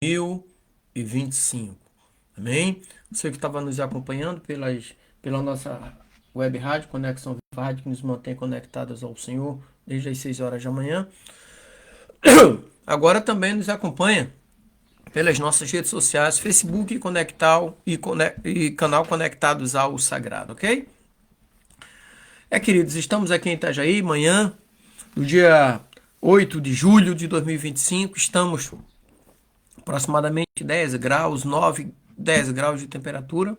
2025. Amém? Você que estava nos acompanhando pela nossa web rádio, Conexão Viva Rádio, que nos mantém conectados ao Senhor desde as 6 horas da manhã. Agora também nos acompanha pelas nossas redes sociais, Facebook Conectal e canal Conectados ao Sagrado, ok? Queridos, estamos aqui em Itajaí, manhã, no dia 8 de julho de 2025, estamos aproximadamente 10 graus, 9, 10 graus de temperatura.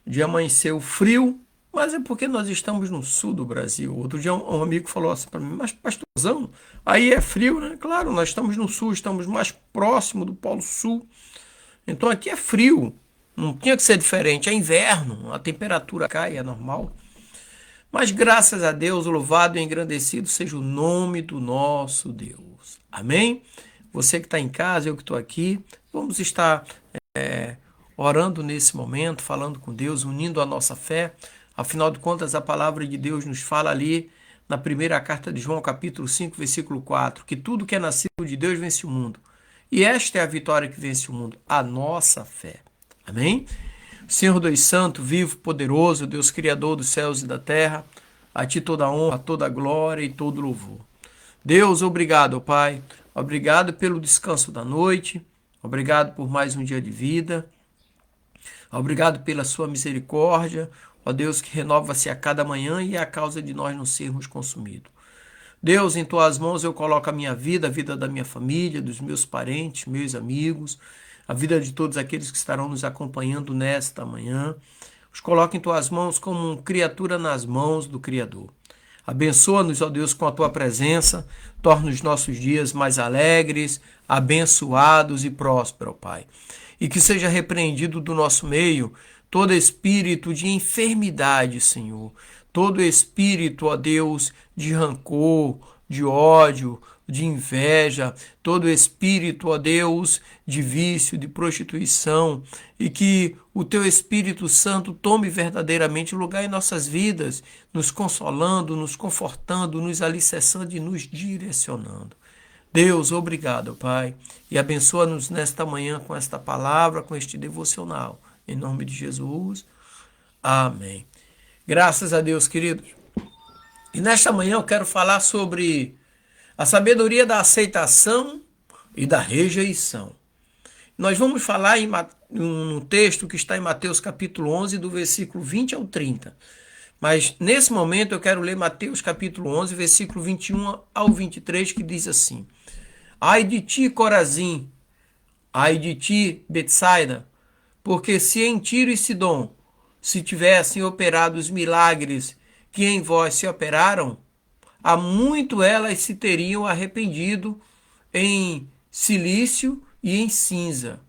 O dia amanheceu frio, mas é porque nós estamos no sul do Brasil. Outro dia um amigo falou assim para mim, mas pastorzão, aí é frio, né? Claro, nós estamos no sul, estamos mais próximo do Polo Sul. Então aqui é frio, não tinha que ser diferente, é inverno, a temperatura cai, é normal. Mas graças a Deus, louvado e engrandecido seja o nome do nosso Deus. Amém? Você que está em casa, eu que estou aqui, vamos estar orando nesse momento, falando com Deus, unindo a nossa fé. Afinal de contas, a palavra de Deus nos fala ali na primeira carta de João, capítulo 5, versículo 4, que tudo que é nascido de Deus vence o mundo. E esta é a vitória que vence o mundo, a nossa fé. Amém? Senhor Deus Santo, vivo, poderoso, Deus Criador dos céus e da terra, a Ti toda a honra, toda a glória e todo louvor. Deus, obrigado, Pai. Obrigado pelo descanso da noite. Obrigado por mais um dia de vida. Obrigado pela sua misericórdia. Ó Deus, que renova-se a cada manhã e é a causa de nós não sermos consumidos. Deus, em Tuas mãos eu coloco a minha vida, a vida da minha família, dos meus parentes, meus amigos, a vida de todos aqueles que estarão nos acompanhando nesta manhã. Os coloco em Tuas mãos como criatura nas mãos do Criador. Abençoa-nos, ó Deus, com a Tua presença, torna os nossos dias mais alegres, abençoados e prósperos, Pai. E que seja repreendido do nosso meio todo espírito de enfermidade, Senhor. Todo espírito, ó Deus, de rancor, de ódio, de inveja, todo espírito, ó Deus, de vício, de prostituição, e que o Teu Espírito Santo tome verdadeiramente lugar em nossas vidas, nos consolando, nos confortando, nos alicerçando e nos direcionando. Deus, obrigado, Pai, e abençoa-nos nesta manhã com esta palavra, com este devocional. Em nome de Jesus, amém. Graças a Deus, queridos. E nesta manhã eu quero falar sobre a sabedoria da aceitação e da rejeição. Nós vamos falar em um texto que está em Mateus capítulo 11, do versículo 20 ao 30. Mas nesse momento eu quero ler Mateus capítulo 11, versículo 21 ao 23, que diz assim: Ai de ti, Corazim, ai de ti, Betsaida, porque se em Tiro e Sidom se tivessem operado os milagres que em vós se operaram, há muito elas se teriam arrependido em silício e em cinza.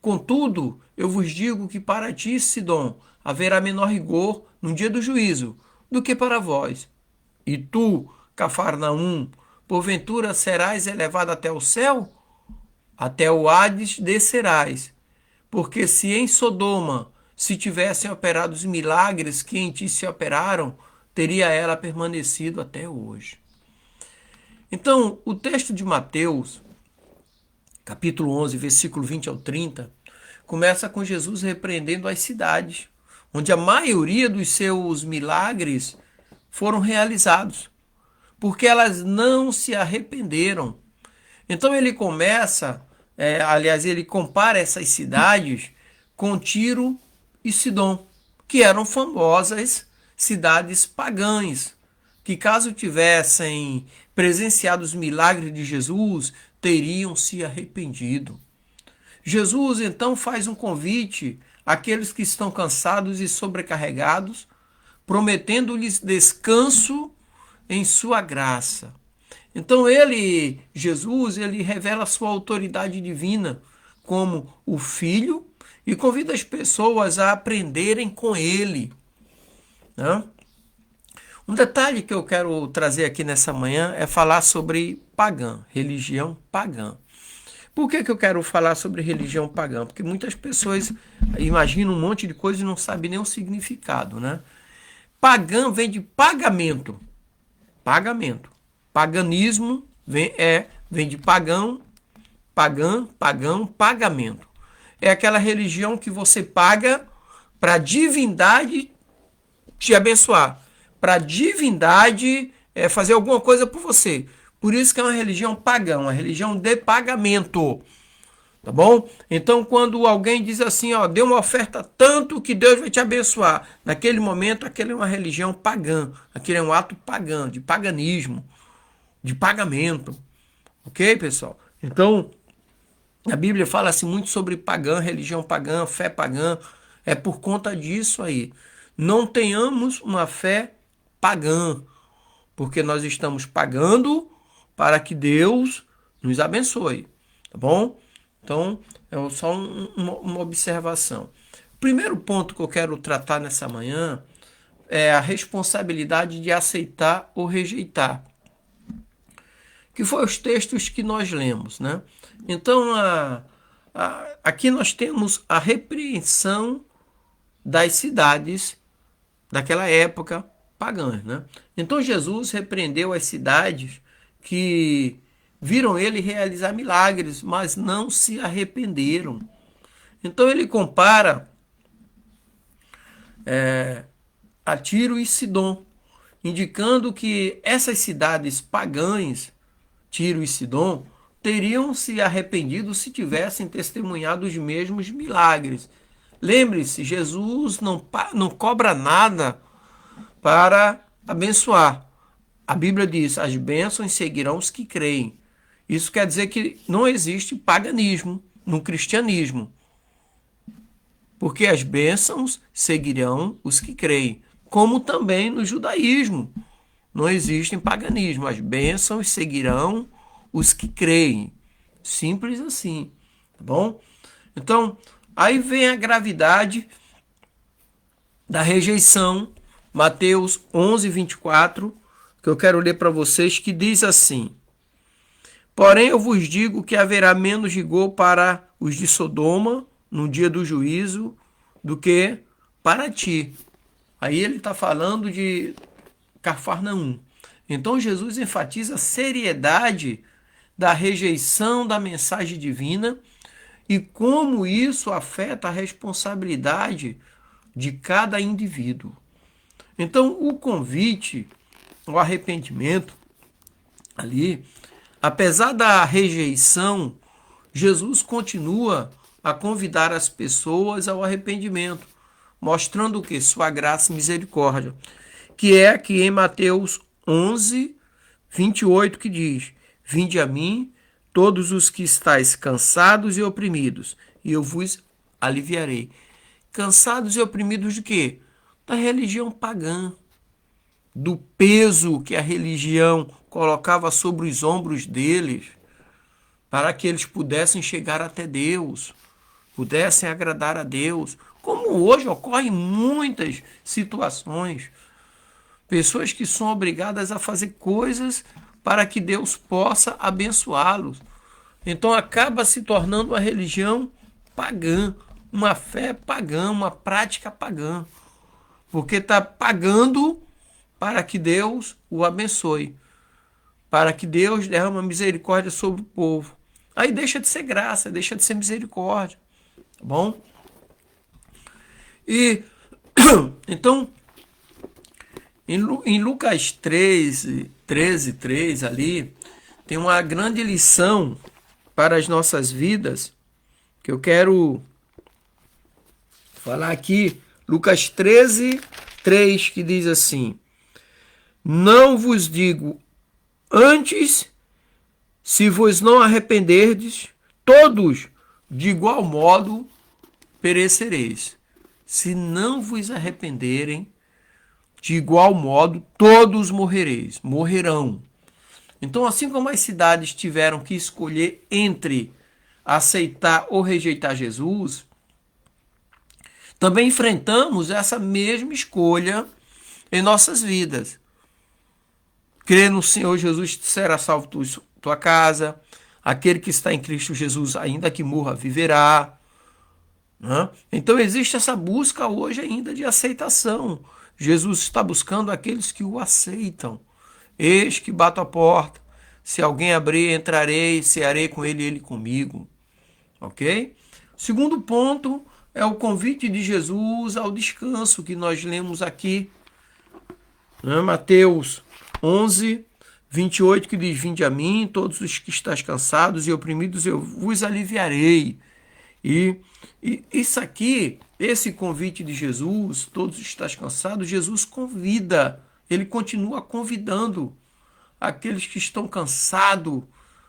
Contudo, eu vos digo que para ti, Sidom, haverá menor rigor no dia do juízo do que para vós. E tu, Cafarnaum, porventura serás elevado até o céu? Até o Hades descerás. Porque se em Sodoma se tivessem operado os milagres que em ti se operaram, teria ela permanecido até hoje. Então, o texto de Mateus, capítulo 11, versículo 20 ao 30, começa com Jesus repreendendo as cidades, onde a maioria dos seus milagres foram realizados, porque elas não se arrependeram. Então ele começa, ele compara essas cidades com Tiro e Sidom, que eram famosas cidades pagãs, que caso tivessem presenciado os milagres de Jesus, teriam se arrependido. Jesus então faz um convite àqueles que estão cansados e sobrecarregados, prometendo-lhes descanso em sua graça. Então Jesus, ele revela a sua autoridade divina como o Filho e convida as pessoas a aprenderem com ele, né? Um detalhe que eu quero trazer aqui nessa manhã é falar sobre pagã, religião pagã. Por que eu quero falar sobre religião pagã? Porque muitas pessoas imaginam um monte de coisa e não sabem nem o significado, né? Pagã vem de pagamento. Pagamento. Paganismo vem de pagão pagã, pagão, pagamento. É aquela religião que você paga para a divindade te abençoar, para a divindade fazer alguma coisa por você. Por isso que é uma religião pagã, uma religião de pagamento. Tá bom? Então, quando alguém diz assim, ó, dê uma oferta tanto que Deus vai te abençoar, naquele momento, aquele é uma religião pagã, aquele é um ato pagão, de paganismo, de pagamento. Ok, pessoal? Então, a Bíblia fala-se muito sobre pagã, religião pagã, fé pagã. É por conta disso aí. Não tenhamos uma fé pagã, porque nós estamos pagando para que Deus nos abençoe. Tá bom? Então, é só uma observação. O primeiro ponto que eu quero tratar nessa manhã é a responsabilidade de aceitar ou rejeitar, que foi os textos que nós lemos, né? Então, aqui nós temos a repreensão das cidades daquela época pagãs, né? Então, Jesus repreendeu as cidades que viram ele realizar milagres, mas não se arrependeram. Então, ele compara a Tiro e Sidom, indicando que essas cidades pagãs, Tiro e Sidom, teriam se arrependido se tivessem testemunhado os mesmos milagres. Lembre-se, Jesus não cobra nada para abençoar. A Bíblia diz, as bênçãos seguirão os que creem. Isso quer dizer que não existe paganismo no cristianismo, porque as bênçãos seguirão os que creem, como também no judaísmo. Não existe paganismo, as bênçãos seguirão os que creem. Simples assim, tá bom? Então, aí vem a gravidade da rejeição, Mateus 11, 24, que eu quero ler para vocês, que diz assim: porém eu vos digo que haverá menos rigor para os de Sodoma no dia do juízo do que para ti. Aí ele está falando de Cafarnaum. Então Jesus enfatiza a seriedade da rejeição da mensagem divina e como isso afeta a responsabilidade de cada indivíduo. Então o convite ao arrependimento ali, apesar da rejeição, Jesus continua a convidar as pessoas ao arrependimento, mostrando o que? Sua graça e misericórdia, que é aqui em Mateus 11, 28, que diz: vinde a mim, todos os que estáis cansados e oprimidos, e eu vos aliviarei. Cansados e oprimidos de quê? Da religião pagã, do peso que a religião colocava sobre os ombros deles, para que eles pudessem chegar até Deus, pudessem agradar a Deus, como hoje ocorre em muitas situações. Pessoas que são obrigadas a fazer coisas para que Deus possa abençoá-los. Então acaba se tornando uma religião pagã, uma fé pagã, uma prática pagã, porque está pagando para que Deus o abençoe, para que Deus derrame misericórdia sobre o povo. Aí deixa de ser graça, deixa de ser misericórdia, tá bom? E então, em Lucas 13, 3 ali, tem uma grande lição para as nossas vidas, que eu quero falar aqui. Lucas 13, 3, que diz assim: não vos digo antes, se vos não arrependerdes, todos de igual modo perecereis. Se não vos arrependerem, de igual modo todos morrerão. Então, assim como as cidades tiveram que escolher entre aceitar ou rejeitar Jesus, também enfrentamos essa mesma escolha em nossas vidas. Crer no Senhor Jesus, será salvo tua casa. Aquele que está em Cristo Jesus, ainda que morra, viverá. Então existe essa busca hoje ainda de aceitação. Jesus está buscando aqueles que o aceitam. Eis que bato a porta. Se alguém abrir, entrarei, cearei com ele e ele comigo. Ok? Segundo ponto é o convite de Jesus ao descanso que nós lemos aqui. Né? Mateus 11, 28, que diz: Vinde a mim, todos os que estáis cansados e oprimidos, eu vos aliviarei. E isso aqui, esse convite de Jesus, todos os que estáis cansados, Jesus convida, ele continua convidando aqueles que estão cansados,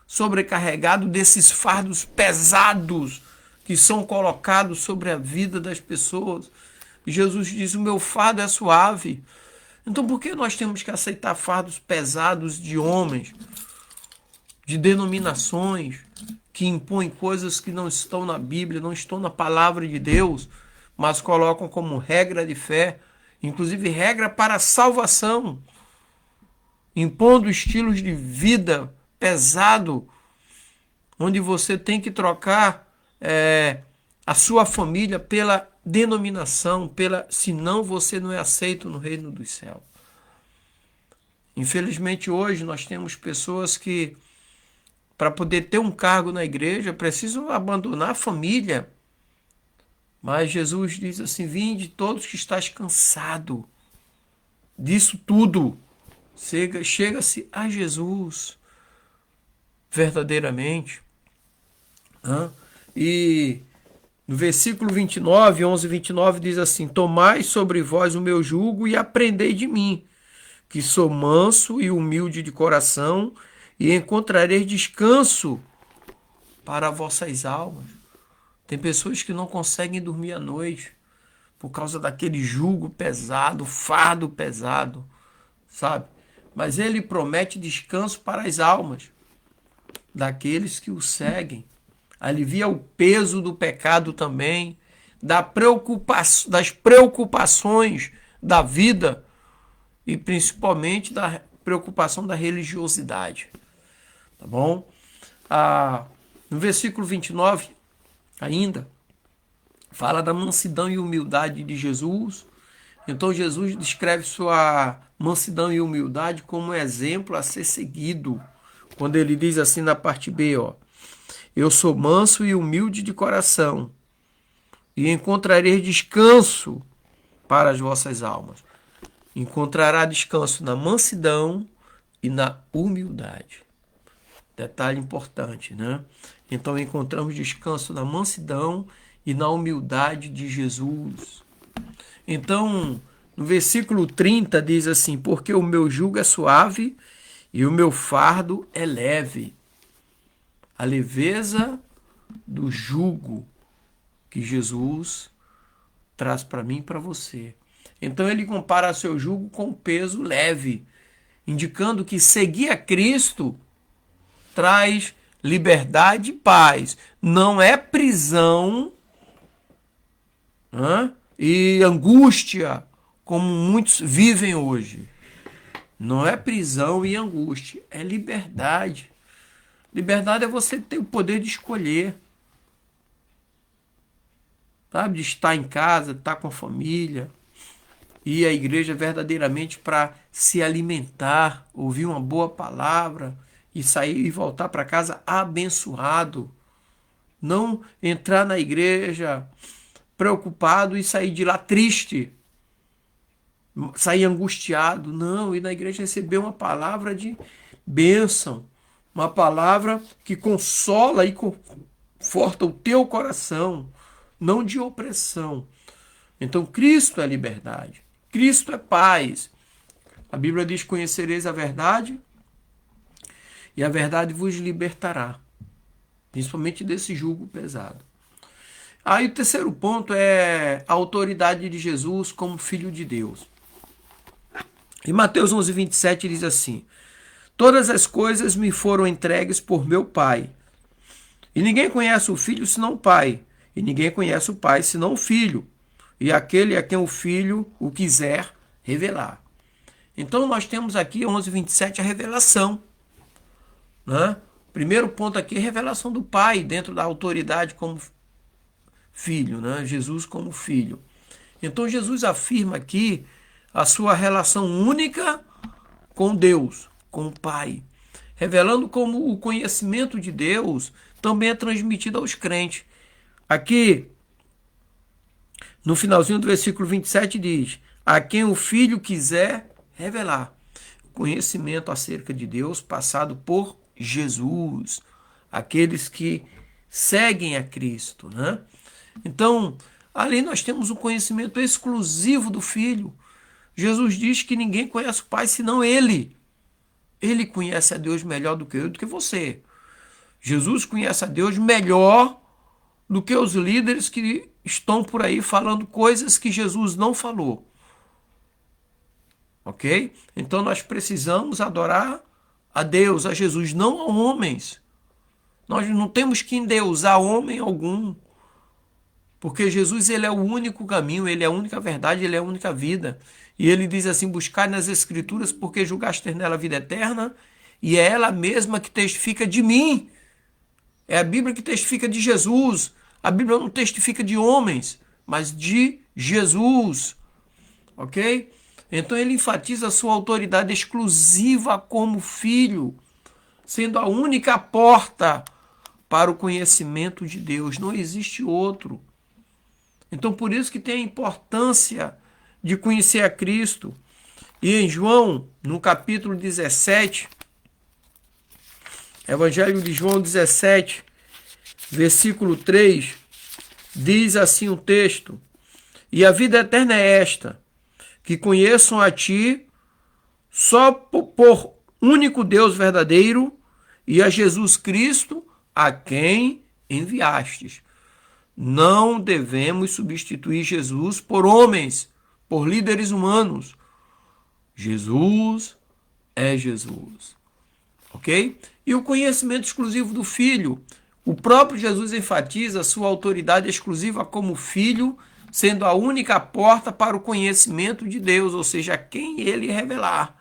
sobrecarregados desses fardos pesados que são colocados sobre a vida das pessoas. Jesus diz: o meu fardo é suave. Então por que nós temos que aceitar fardos pesados de homens, de denominações, que impõem coisas que não estão na Bíblia, não estão na palavra de Deus, mas colocam como regra de fé, inclusive regra para a salvação, impondo estilos de vida pesado, onde você tem que trocar a sua família pela denominação, senão você não é aceito no reino dos céus. Infelizmente hoje nós temos pessoas que, para poder ter um cargo na igreja, precisam abandonar a família. Mas Jesus diz assim: vinde todos que estáis cansados disso tudo. Chega-se a Jesus verdadeiramente. E no versículo 29, 11 e 29 diz assim: tomai sobre vós o meu jugo e aprendei de mim, que sou manso e humilde de coração, e encontrareis descanso para vossas almas. Tem pessoas que não conseguem dormir à noite por causa daquele jugo pesado, fardo pesado, sabe? Mas ele promete descanso para as almas daqueles que o seguem. Alivia o peso do pecado também, das preocupações da vida e principalmente da preocupação da religiosidade. Tá bom? No versículo 29, ainda, fala da mansidão e humildade de Jesus. Então Jesus descreve sua mansidão e humildade como um exemplo a ser seguido, quando ele diz assim na parte B, eu sou manso e humilde de coração, e encontrarei descanso para as vossas almas. Encontrará descanso na mansidão e na humildade. Detalhe importante, né? Então encontramos descanso na mansidão e na humildade de Jesus. Então, no versículo 30 diz assim: porque o meu jugo é suave e o meu fardo é leve. A leveza do jugo que Jesus traz para mim e para você. Então ele compara seu jugo com peso leve, indicando que seguir a Cristo traz liberdade e paz. Não é prisão e angústia, como muitos vivem hoje. Não é prisão e angústia, é liberdade. Liberdade é você ter o poder de escolher. Sabe? De estar em casa, de estar com a família. Ir à igreja verdadeiramente para se alimentar, ouvir uma boa palavra e sair e voltar para casa abençoado. Não entrar na igreja preocupado e sair de lá triste, sair angustiado. Não, ir na igreja receber uma palavra de bênção, uma palavra que consola e conforta o teu coração, não de opressão. Então Cristo é liberdade, Cristo é paz. A Bíblia diz: conhecereis a verdade e a verdade vos libertará, principalmente desse jugo pesado. Aí o terceiro ponto é a autoridade de Jesus como Filho de Deus. Em Mateus 11, 27 diz assim: todas as coisas me foram entregues por meu Pai. E ninguém conhece o Filho senão o Pai. E ninguém conhece o Pai senão o Filho. E aquele a quem o Filho o quiser revelar. Então nós temos aqui 11, 27 a revelação. Né? Primeiro ponto aqui é a revelação do Pai dentro da autoridade como Filho, né? Jesus como Filho. Então Jesus afirma aqui a sua relação única com Deus, com o Pai. revelando como o conhecimento de Deus também é transmitido aos crentes. Aqui, no finalzinho do versículo 27 diz: a quem o Filho quiser revelar. Conhecimento acerca de Deus passado por Jesus. Aqueles que seguem a Cristo, né? Então, ali nós temos um conhecimento exclusivo do Filho. Jesus diz que ninguém conhece o Pai senão Ele. Ele conhece a Deus melhor do que eu, do que você. Jesus conhece a Deus melhor do que os líderes que estão por aí falando coisas que Jesus não falou. Ok? Então nós precisamos adorar a Deus, a Jesus, não a homens. Nós não temos que endeusar homem algum. Porque Jesus, ele é o único caminho, ele é a única verdade, ele é a única vida. E ele diz assim: buscar nas Escrituras, porque julgaste ter nela a vida eterna, e é ela mesma que testifica de mim. É a Bíblia que testifica de Jesus. A Bíblia não testifica de homens, mas de Jesus. Ok? Então ele enfatiza a sua autoridade exclusiva como filho, sendo a única porta para o conhecimento de Deus. Não existe outro. Então por isso que tem a importância de conhecer a Cristo. E em João, no capítulo 17, Evangelho de João 17, versículo 3, diz assim o texto: e a vida eterna é esta, que conheçam a ti, só por único Deus verdadeiro, e a Jesus Cristo, a quem enviastes. Não devemos substituir Jesus por homens, por líderes humanos. Jesus é Jesus. Ok? E o conhecimento exclusivo do Filho. O próprio Jesus enfatiza a sua autoridade exclusiva como Filho, sendo a única porta para o conhecimento de Deus, ou seja, a quem ele revelar.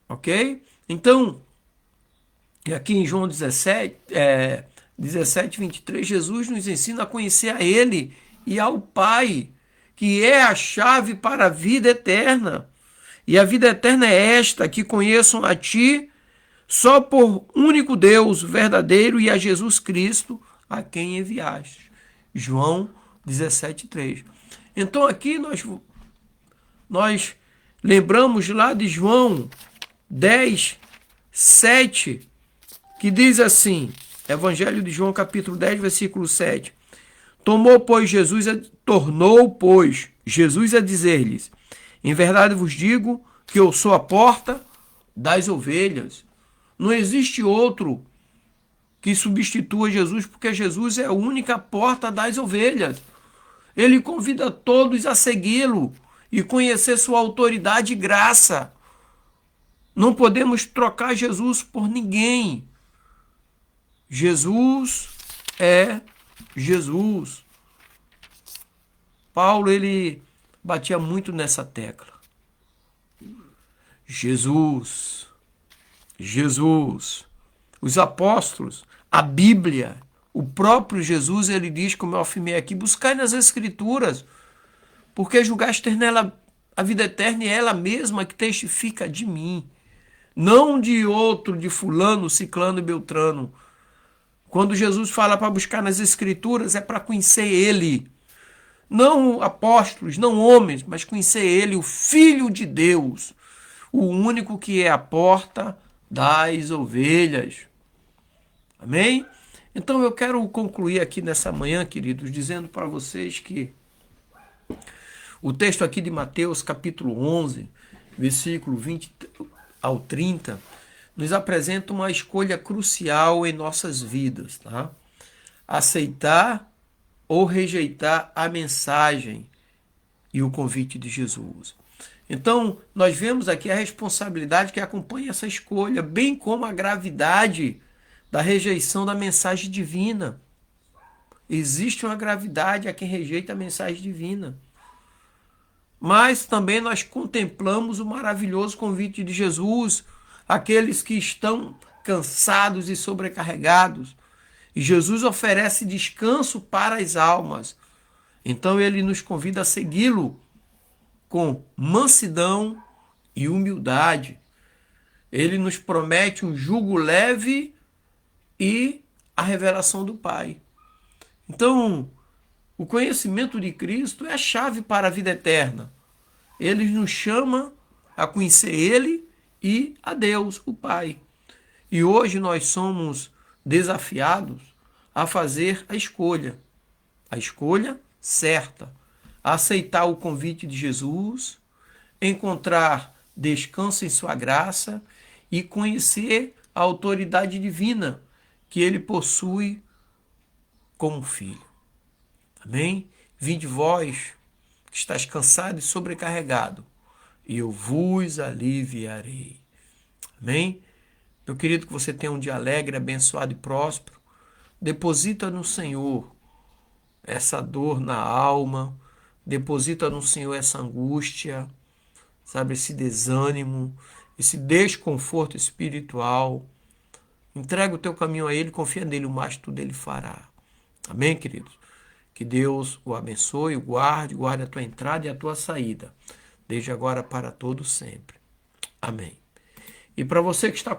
Ok? Então, aqui em João 17, 23, Jesus nos ensina a conhecer a ele e ao Pai, que é a chave para a vida eterna. E a vida eterna é esta, que conheçam a ti, só por único Deus verdadeiro, e a Jesus Cristo, a quem enviaste. João 17:3. Então aqui nós lembramos lá de João 10:7, que diz assim, Evangelho de João capítulo 10, versículo 7. Tornou, pois, Jesus a dizer-lhes: em verdade vos digo que eu sou a porta das ovelhas. Não existe outro que substitua Jesus, porque Jesus é a única porta das ovelhas. Ele convida todos a segui-lo e conhecer sua autoridade e graça. Não podemos trocar Jesus por ninguém. Jesus é Jesus. Paulo, ele batia muito nessa tecla. Jesus, Jesus. Os apóstolos, a Bíblia, o próprio Jesus, ele diz, como eu afirmei aqui: buscai nas Escrituras, porque julgaste ter nela a vida eterna, e é ela mesma que testifica de mim. Não de outro, de fulano, ciclano e beltrano. Quando Jesus fala para buscar nas Escrituras, é para conhecer ele. Não apóstolos, não homens, mas conhecer ele, o Filho de Deus, o único que é a porta das ovelhas. Amém? Então eu quero concluir aqui nessa manhã, queridos, dizendo para vocês que o texto aqui de Mateus, capítulo 11, versículo 20 ao 30, nos apresenta uma escolha crucial em nossas vidas, tá? Aceitar ou rejeitar a mensagem e o convite de Jesus. Então, nós vemos aqui a responsabilidade que acompanha essa escolha, bem como a gravidade da rejeição da mensagem divina. Existe uma gravidade a quem rejeita a mensagem divina. Mas também nós contemplamos o maravilhoso convite de Jesus, àqueles que estão cansados e sobrecarregados. E Jesus oferece descanso para as almas. Então ele nos convida a segui-lo com mansidão e humildade. Ele nos promete um jugo leve e a revelação do Pai. Então, o conhecimento de Cristo é a chave para a vida eterna. Ele nos chama a conhecer Ele e a Deus, o Pai. E hoje nós somos desafiados a fazer a escolha certa, a aceitar o convite de Jesus, encontrar descanso em sua graça e conhecer a autoridade divina que ele possui como filho. Amém? Vinde vós que estáis cansado e sobrecarregado, e eu vos aliviarei. Amém? Meu querido, que você tenha um dia alegre, abençoado e próspero. Deposita no Senhor essa dor na alma, deposita no Senhor essa angústia, sabe, esse desânimo, esse desconforto espiritual. Entrega o teu caminho a Ele, confia nele, o mais tudo Ele fará. Amém, queridos? Que Deus o abençoe, o guarde a tua entrada e a tua saída, desde agora para todo sempre. Amém. E para você que está